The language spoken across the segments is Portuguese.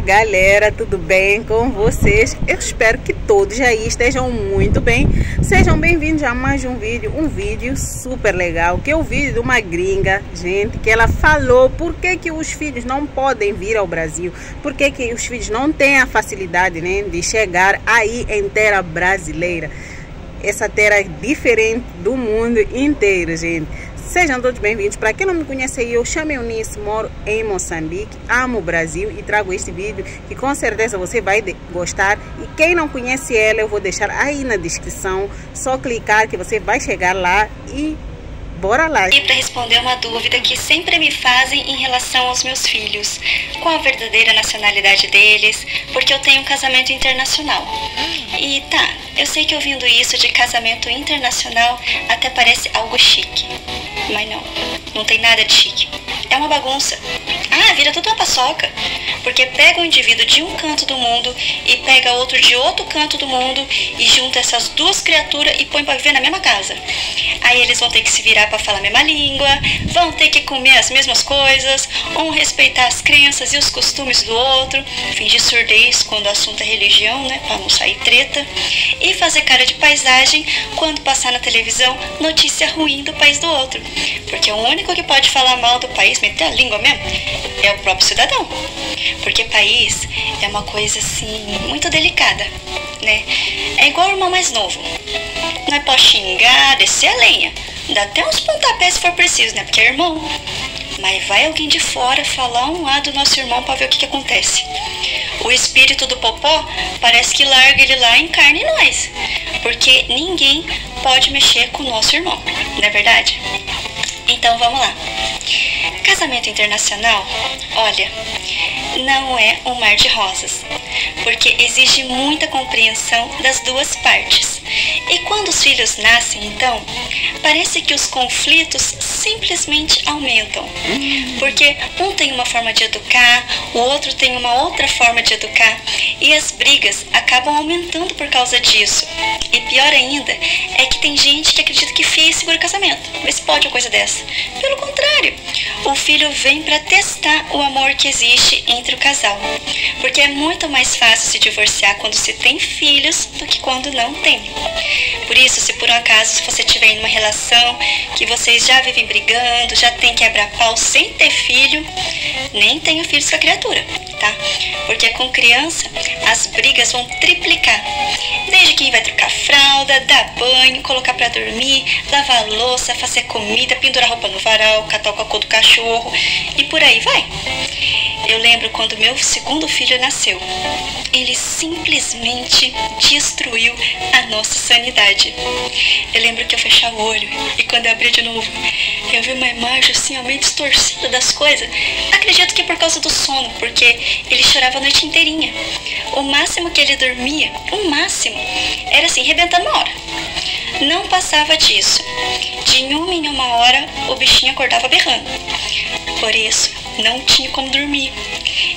galera, tudo bem com vocês? Eu espero que todos aí estejam muito bem. Sejam bem-vindos a mais um vídeo super legal, que é o vídeo de uma gringa, gente, que ela falou por que os filhos não podem vir ao Brasil, por que os filhos não têm a facilidade, né, de chegar aí em terra brasileira, essa terra diferente do mundo inteiro, gente. Sejam todos bem-vindos. Para quem não me conhece, eu chamo Eunice, moro em Moçambique, amo o Brasil e trago este vídeo que com certeza você vai gostar. E quem não conhece ela, eu vou deixar aí na descrição, só clicar que você vai chegar lá e bora lá. E para responder uma dúvida que sempre me fazem em relação aos meus filhos, qual a verdadeira nacionalidade deles, porque eu tenho um casamento internacional. E tá, eu sei que ouvindo isso de casamento internacional até parece algo chique, mas não tem nada de chique. É uma bagunça. Vira tudo uma paçoca, porque pega um indivíduo de um canto do mundo e pega outro de outro canto do mundo e junta essas duas criaturas e põe para viver na mesma casa. Aí eles vão ter que se virar para falar a mesma língua, vão ter que comer as mesmas coisas, um respeitar as crenças e os costumes do outro, fingir surdez quando o assunto é religião, né, para não sair treta, e fazer cara de paisagem quando passar na televisão notícia ruim do país do outro, porque o único que pode falar mal do país, meter a língua mesmo, é o próprio cidadão, porque país é uma coisa assim muito delicada, né? É igual o irmão mais novo, não é pra xingar, descer a lenha, dá até uns pontapés se for preciso, né? Porque é irmão. Mas vai alguém de fora falar um A do nosso irmão para ver o que acontece. O espírito do popó parece que larga ele lá e encarna em nós, porque ninguém pode mexer com o nosso irmão, não é verdade? Então vamos lá. Casamento internacional, olha, não é um mar de rosas, porque exige muita compreensão das duas partes. E quando os filhos nascem, então, parece que os conflitos simplesmente aumentam, porque um tem uma forma de educar, o outro tem uma outra forma de educar, e as brigas acabam aumentando por causa disso. E pior ainda, é que tem gente que acredita que fia e segura o casamento. Vê se pode uma coisa dessa. Pelo contrário, o filho vem para testar o amor que existe entre o casal, porque é muito mais fácil se divorciar quando se tem filhos do que quando não tem. Por isso, se por um acaso você estiver em uma relação que vocês já vivem brigando, já tem quebra-pau sem ter filho, nem tenha filhos com a criatura, tá? Porque com criança as brigas vão triplicar. Desde quem vai trocar fralda, dar banho, colocar pra dormir, lavar a louça, fazer comida, pendurar roupa no varal, catar o cocô do cachorro e por aí vai. Eu lembro quando meu segundo filho nasceu, ele simplesmente destruiu a nossa sanidade. Eu lembro que eu fechava o olho e quando eu abria de novo, eu vi uma imagem assim, meio distorcida das coisas. Acredito que por causa do sono, porque ele chorava a noite inteirinha. O máximo que ele dormia, o máximo, era assim, rebentando uma hora. Não passava disso. De uma em uma hora, o bichinho acordava berrando. Por isso, não tinha como dormir.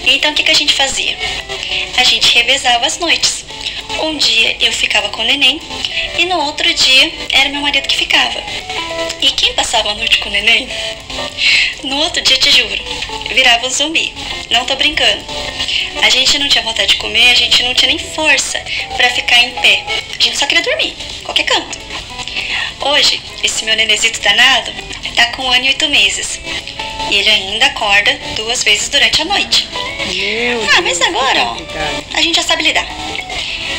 Então, o que a gente fazia? A gente revezava as noites. Um dia eu ficava com o neném e no outro dia era meu marido que ficava. E quem passava a noite com o neném, no outro dia, te juro, virava um zumbi. Não tô brincando. A gente não tinha vontade de comer, a gente não tinha nem força pra ficar em pé. A gente só queria dormir, qualquer canto. Hoje, esse meu nenezito danado tá com 1 ano e 8 meses. E ele ainda acorda 2 vezes durante a noite. Mas agora, ó, a gente já sabe lidar.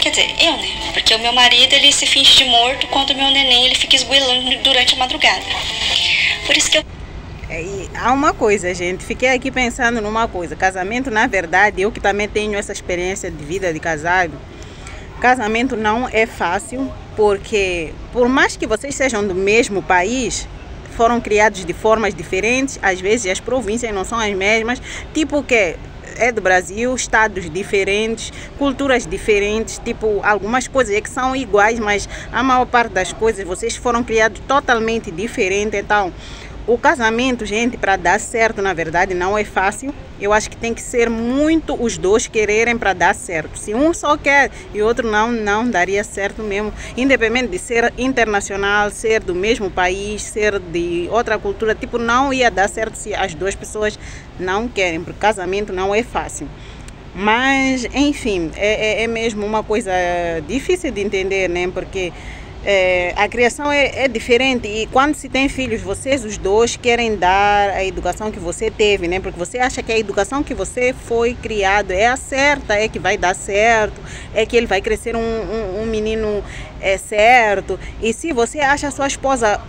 Quer dizer, eu, né? Porque o meu marido, ele se finge de morto quando o meu neném, ele fica esgoelando durante a madrugada. Por isso que eu... E há uma coisa, gente, fiquei aqui pensando numa coisa. Casamento, na verdade, eu que também tenho essa experiência de vida de casado, casamento não é fácil, porque por mais que vocês sejam do mesmo país, foram criados de formas diferentes, às vezes as províncias não são as mesmas, tipo que é do Brasil, estados diferentes, culturas diferentes, tipo, algumas coisas é que são iguais, mas a maior parte das coisas vocês foram criados totalmente diferentes. Então, o casamento, gente, para dar certo, na verdade, não é fácil. Eu acho que tem que ser muito os dois quererem para dar certo. Se um só quer e o outro não daria certo mesmo. Independente de ser internacional, ser do mesmo país, ser de outra cultura, tipo, não ia dar certo se as duas pessoas não querem, porque casamento não é fácil. Mas, enfim, é mesmo uma coisa difícil de entender, né? Porque a criação é diferente e quando se tem filhos, vocês os dois querem dar a educação que você teve, né? Porque você acha que a educação que você foi criado é a certa, é que vai dar certo, é que ele vai crescer um menino certo. E se você acha a sua esposa...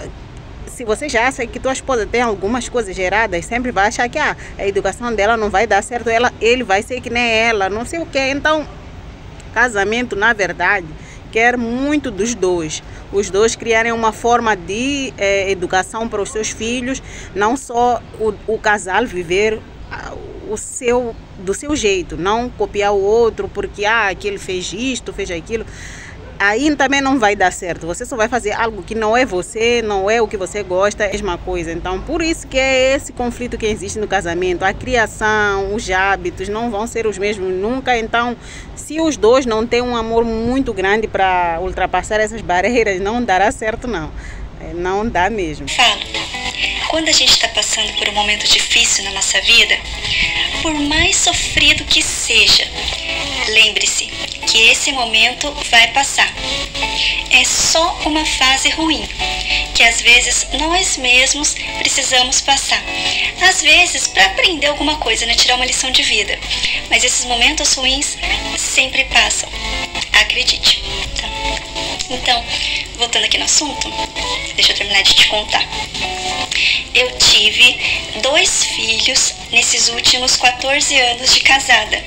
Se você já acha que tua esposa tem algumas coisas geradas, sempre vai achar que a educação dela não vai dar certo, ele vai ser que nem ela, não sei o que. Então, casamento, na verdade, quer muito dos dois. Os dois criarem uma forma de educação para os seus filhos, não só o casal viver do seu jeito, não copiar o outro porque aquele fez isto, fez aquilo. Aí também não vai dar certo. Você só vai fazer algo que não é você, não é o que você gosta, é a mesma coisa. Então, por isso que é esse conflito que existe no casamento. A criação, os hábitos não vão ser os mesmos nunca. Então, se os dois não têm um amor muito grande para ultrapassar essas barreiras, não dará certo, não. Não dá mesmo. Falo, quando a gente está passando por um momento difícil na nossa vida, por mais sofrido que seja, lembre-se que esse momento vai passar. É só uma fase ruim, que às vezes nós mesmos precisamos passar. Às vezes para aprender alguma coisa, né? Tirar uma lição de vida. Mas esses momentos ruins sempre passam. Acredite. Tá? Então, voltando aqui no assunto, deixa eu terminar de te contar. Eu tive 2 filhos nesses últimos 14 anos de casada.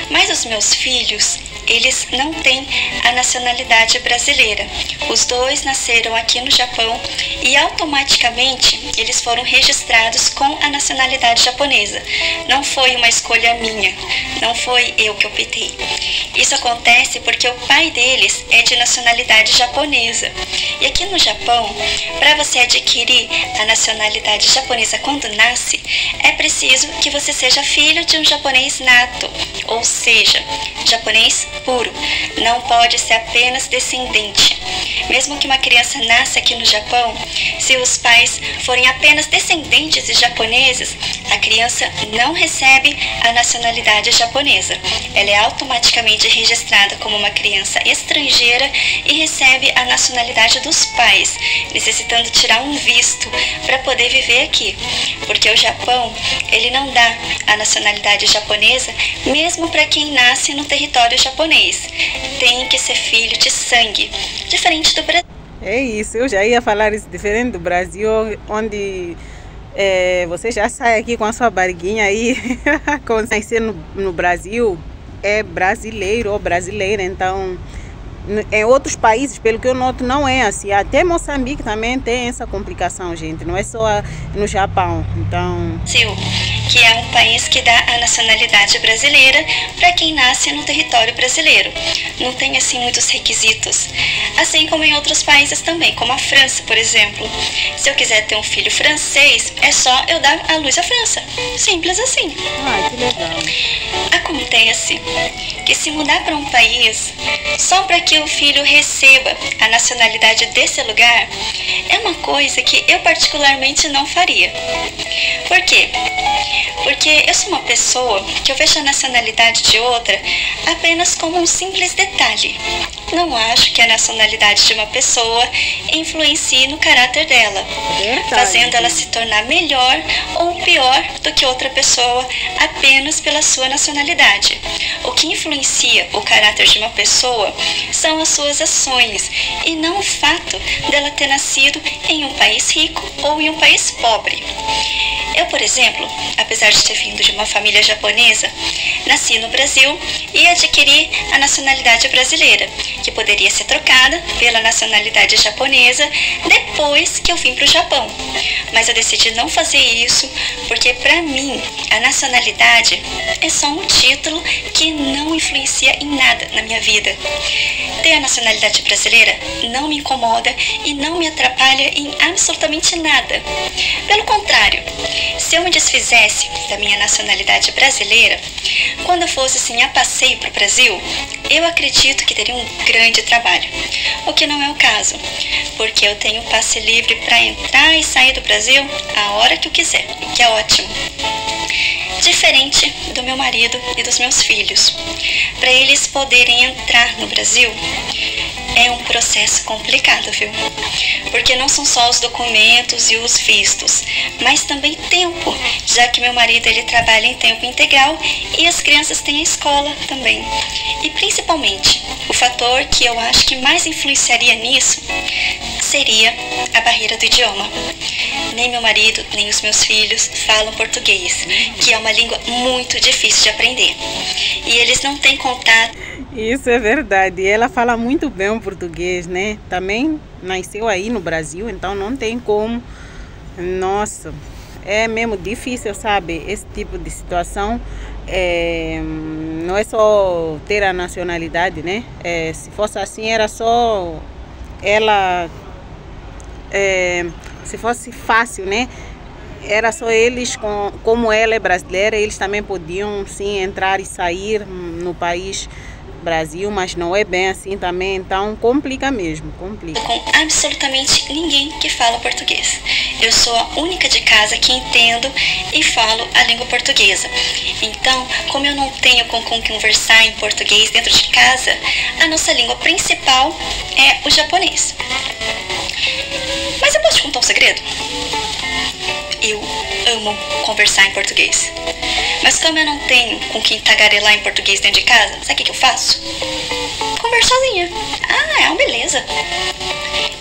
Mas os meus filhos, eles não têm a nacionalidade brasileira. Os 2 nasceram aqui no Japão e automaticamente eles foram registrados com a nacionalidade japonesa. Não foi uma escolha minha, não foi eu que optei. Isso acontece porque o pai deles é de nacionalidade japonesa. E aqui no Japão, para você adquirir a nacionalidade japonesa quando nasce, é preciso que você seja filho de um japonês nato, ou seja, japonês puro. Não pode ser apenas descendente. Mesmo que uma criança nasça aqui no Japão, se os pais forem apenas descendentes de japoneses, a criança não recebe a nacionalidade japonesa. Ela é automaticamente registrada como uma criança estrangeira e recebe a nacionalidade dos pais, necessitando tirar um visto para poder viver aqui. Porque o Japão, ele não dá a nacionalidade japonesa mesmo para quem nasce no território japonês. Tem que ser filho de sangue, diferente do Brasil. É isso, eu já ia falar isso, diferente do Brasil, onde você já sai aqui com a sua barriguinha aí, quando nascer no Brasil, é brasileiro ou brasileira. Então, em outros países, pelo que eu noto, não é assim. Até Moçambique também tem essa complicação, gente, não é só no Japão. Então, que é um país que dá a nacionalidade brasileira para quem nasce no território brasileiro. Não tem assim muitos requisitos, assim como em outros países também, como a França, por exemplo. Se eu quiser ter um filho francês, é só eu dar à luz à França. Simples assim. que legal. Acontece que se mudar para um país só para que o filho receba a nacionalidade desse lugar é uma coisa que eu particularmente não faria. Por quê? Porque eu sou uma pessoa que eu vejo a nacionalidade de outra apenas como um simples detalhe. Não acho que a nacionalidade de uma pessoa influencie no caráter dela, fazendo ela se tornar melhor ou pior do que outra pessoa apenas pela sua nacionalidade. O que influencia o caráter de uma pessoa são as suas ações e não o fato dela ter nascido em um país rico ou em um país pobre. Eu, por exemplo, apesar de ter vindo de uma família japonesa, nasci no Brasil e adquiri a nacionalidade brasileira, que poderia ser trocada pela nacionalidade japonesa depois que eu vim para o Japão. Mas eu decidi não fazer isso porque, para mim, a nacionalidade é só um título que não influencia em nada na minha vida. Ter a nacionalidade brasileira não me incomoda e não me atrapalha em absolutamente nada. Pelo contrário, se eu me desfizesse da minha nacionalidade brasileira, quando eu fosse assim a passeio para o Brasil, eu acredito que teria um grande trabalho, o que não é o caso, porque eu tenho passe livre para entrar e sair do Brasil a hora que eu quiser, o que é ótimo. diferente do meu marido e dos meus filhos. Para eles poderem entrar no Brasil, é um processo complicado, viu? Porque não são só os documentos e os vistos, mas também tempo, já que meu marido ele trabalha em tempo integral e as crianças têm a escola também. E principalmente, o fator que eu acho que mais influenciaria nisso seria a barreira do idioma. Nem meu marido, nem os meus filhos falam português, que é uma língua muito difícil de aprender. E eles não têm contato. Isso é verdade. Ela fala muito bem o português, né? Também nasceu aí no Brasil, então não tem como. Nossa, é mesmo difícil, sabe? Esse tipo de situação. Não é só ter a nacionalidade, né? Se fosse assim, era só ela. Se fosse fácil, né? Era só eles, como ela é brasileira, eles também podiam sim entrar e sair no país Brasil, mas não é bem assim também, então complica mesmo, complica. Com absolutamente ninguém que fala português. Eu sou a única de casa que entendo e falo a língua portuguesa. Então, como eu não tenho com conversar em português dentro de casa, a nossa língua principal é o japonês. Mas eu posso te contar um segredo? Eu amo conversar em português. Mas como eu não tenho com quem tagarelar em português dentro de casa, sabe o que eu faço? Converso sozinha. Ah, é uma beleza.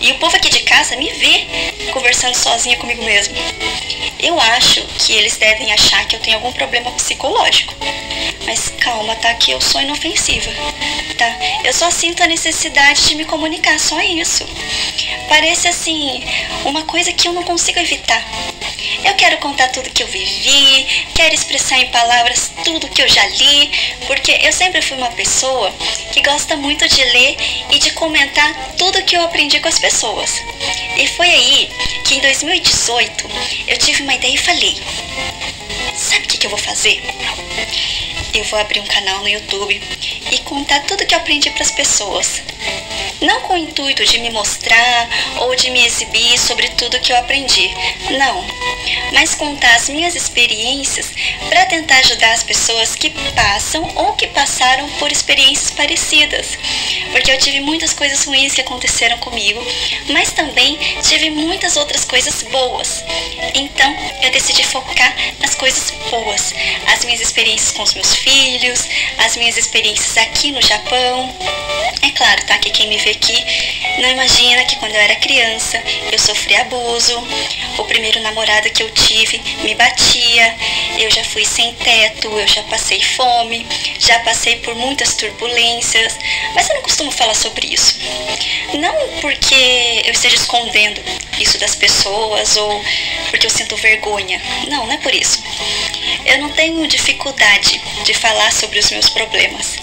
E o povo aqui de casa me vê conversando sozinha comigo mesmo. Eu acho que eles devem achar que eu tenho algum problema psicológico. Mas calma, tá? Que eu sou inofensiva, tá? Eu só sinto a necessidade de me comunicar, só isso. Parece assim, uma coisa que eu não consigo evitar. Eu quero contar tudo que eu vivi, quero expressar em palavras tudo que eu já li, porque eu sempre fui uma pessoa que gosta muito de ler e de comentar tudo que eu aprendi com as pessoas. E foi aí que em 2018 eu tive uma ideia e falei, sabe o que eu vou fazer? Eu vou abrir um canal no YouTube e contar tudo que eu aprendi para as pessoas. Não com o intuito de me mostrar ou de me exibir sobre tudo que eu aprendi, não. Mas contar as minhas experiências para tentar ajudar as pessoas que passam ou que passaram por experiências parecidas. Porque eu tive muitas coisas ruins que aconteceram comigo, mas também tive muitas outras coisas boas. Então eu decidi focar nas coisas boas. As minhas experiências com os meus filhos, as minhas experiências aqui no Japão. É claro, tá? Que quem me vê aqui não imagina que quando eu era criança eu sofri abuso. O primeiro namorado que eu tive me batia, eu já fui sem teto, eu já passei fome, já passei por muitas turbulências, mas eu não costumo falar sobre isso. Não porque eu esteja escondendo isso das pessoas ou porque eu sinto vergonha. Não, não é por isso. Eu não tenho dificuldade de falar sobre os meus problemas.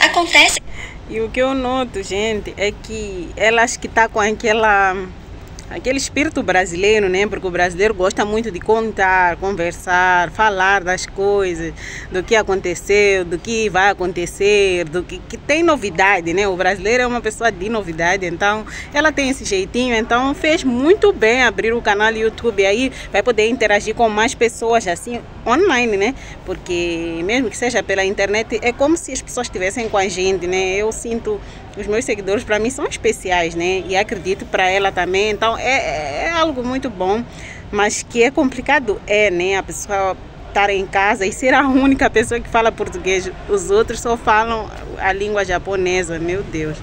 Acontece. E o que eu noto, gente, é que ela acho que está com aquele espírito brasileiro, né? Porque o brasileiro gosta muito de contar, conversar, falar das coisas, do que aconteceu, do que vai acontecer, do que tem novidade, né? O brasileiro é uma pessoa de novidade, então ela tem esse jeitinho, então fez muito bem abrir o canal do YouTube, aí vai poder interagir com mais pessoas assim online, né? Porque mesmo que seja pela internet, é como se as pessoas estivessem com a gente, né? Eu sinto, os meus seguidores para mim são especiais, né? E acredito para ela também, então é algo muito bom, mas que é complicado, né? A pessoa estar em casa e ser a única pessoa que fala português, os outros só falam a língua japonesa, meu Deus.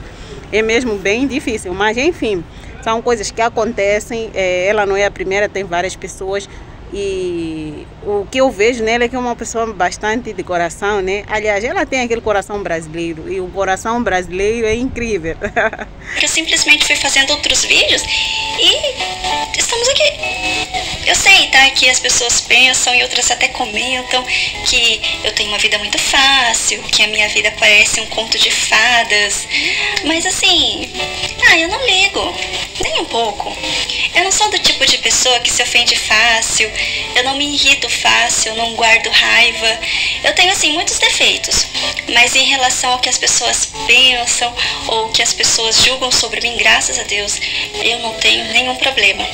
É mesmo bem difícil, mas enfim, são coisas que acontecem, ela não é a primeira, tem várias pessoas. E o que eu vejo nela é que é uma pessoa bastante de coração, né? Aliás, ela tem aquele coração brasileiro e o coração brasileiro é incrível. Eu simplesmente fui fazendo outros vídeos e estamos aqui. Eu sei, tá, que as pessoas pensam e outras até comentam que eu tenho uma vida muito fácil, que a minha vida parece um conto de fadas. Mas assim, eu não ligo, nem um pouco. Eu não sou do tipo de pessoa que se ofende fácil, eu não me irrito fácil, eu não guardo raiva. Eu tenho, assim, muitos defeitos, mas em relação ao que as pessoas pensam ou que as pessoas julgam sobre mim, graças a Deus, eu não tenho nenhum problema.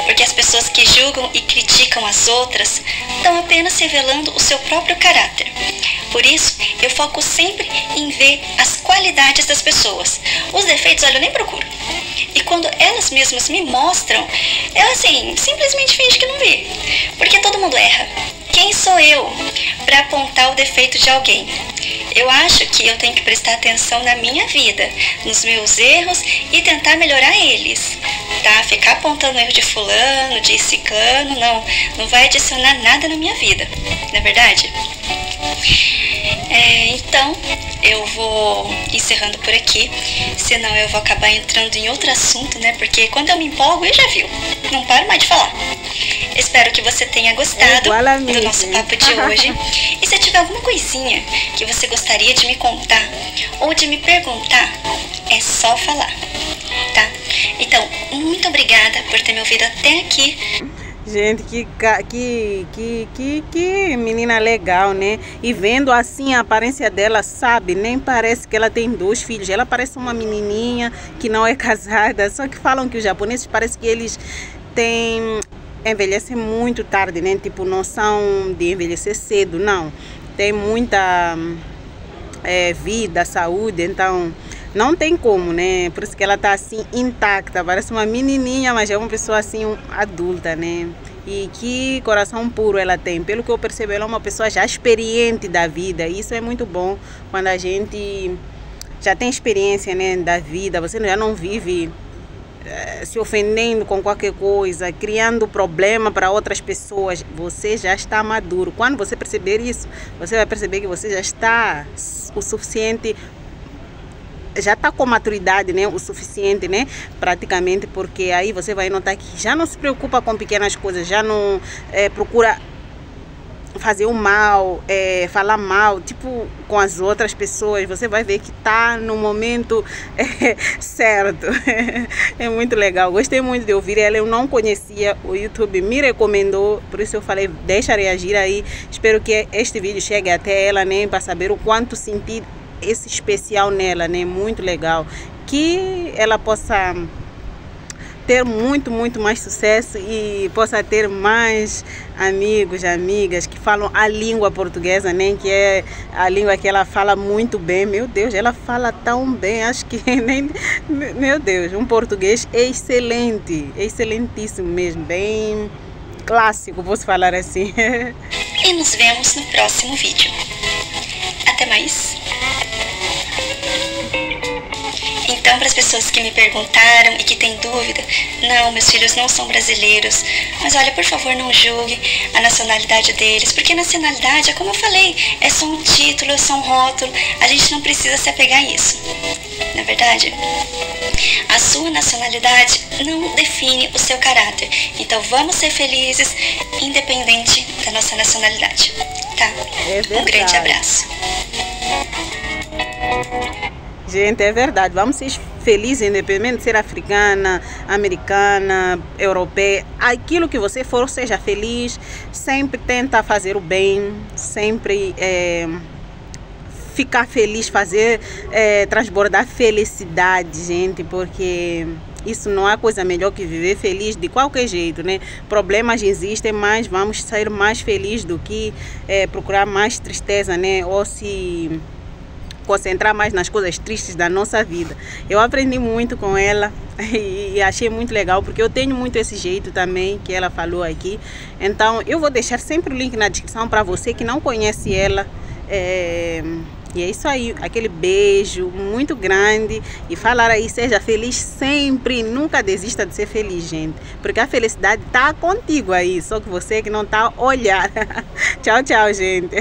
Porque as pessoas pessoas que julgam e criticam as outras estão apenas revelando o seu próprio caráter. Por isso, eu foco sempre em ver as qualidades das pessoas. Os defeitos, olha, eu nem procuro. E quando elas mesmas me mostram, eu assim, simplesmente finjo que não vi. Porque todo mundo erra. Quem sou eu para apontar o defeito de alguém? Eu acho que eu tenho que prestar atenção na minha vida, nos meus erros e tentar melhorar eles. Tá? Ficar apontando o erro de fulano, de ciclano, não vai adicionar nada na minha vida, não é verdade? Então, eu vou encerrando por aqui, senão eu vou acabar entrando em outro assunto, né? Porque quando eu me empolgo, já viu, não paro mais de falar. Espero que você tenha gostado do nosso papo de hoje. E se tiver alguma coisinha que você gostaria de me contar ou de me perguntar, é só falar, tá? Então, muito obrigada por ter me ouvido até aqui. Gente, que menina legal, né? E vendo assim a aparência dela, sabe? Nem parece que ela tem 2 filhos. Ela parece uma menininha que não é casada. Só que falam que os japoneses parece que eles envelhecem muito tarde, né? Tipo, não são de envelhecer cedo, não. Tem muita vida, saúde, então não tem como, né? Por isso que ela tá assim intacta, parece uma menininha, mas é uma pessoa assim adulta, né? E que coração puro ela tem. Pelo que eu percebo, ela é uma pessoa já experiente da vida. E isso é muito bom quando a gente já tem experiência, né, da vida. Você já não vive se ofendendo com qualquer coisa, criando problema para outras pessoas. Você já está maduro. Quando você perceber isso, você vai perceber que você já está o suficiente, já está com maturidade, né, o suficiente, né, praticamente, porque aí você vai notar que já não se preocupa com pequenas coisas, já não procura fazer o mal, falar mal, tipo, com as outras pessoas. Você vai ver que está no momento certo. É muito legal, gostei muito de ouvir ela. Eu não conhecia, o YouTube me recomendou, por isso eu falei, deixa reagir aí. Espero que este vídeo chegue até ela, né, para saber o quanto senti esse especial nela, né? Muito legal, que ela possa ter muito mais sucesso e possa ter mais amigos, amigas que falam a língua portuguesa, né? Que é a língua que ela fala muito bem. Meu Deus, ela fala tão bem, acho que nem... Meu Deus, um português excelente, excelentíssimo mesmo, bem clássico, posso falar assim. E nos vemos no próximo vídeo. Até mais. Então, para as pessoas que me perguntaram e que têm dúvida, não, meus filhos não são brasileiros. Mas olha, por favor, não julgue a nacionalidade deles, porque nacionalidade, é como eu falei, é só um título, é só um rótulo. A gente não precisa se apegar a isso, não é verdade? A sua nacionalidade não define o seu caráter. Então, vamos ser felizes, independente da nossa nacionalidade, tá? Um grande abraço. Gente, é verdade, vamos ser felizes, independente de ser africana, americana, europeia, aquilo que você for, seja feliz, sempre tenta fazer o bem, sempre ficar feliz, fazer transbordar felicidade, gente, porque isso não há coisa melhor que viver feliz de qualquer jeito, né? Problemas existem, mas vamos sair mais felizes do que procurar mais tristeza, né? Ou se concentrar mais nas coisas tristes da nossa vida. Eu aprendi muito com ela e achei muito legal, porque eu tenho muito esse jeito também que ela falou aqui. Então eu vou deixar sempre o link na descrição para você que não conhece ela. E é isso aí, aquele beijo muito grande e falar aí, seja feliz sempre, nunca desista de ser feliz, gente, porque a felicidade tá contigo aí, só que você que não tá a olhar. Tchau, tchau, gente.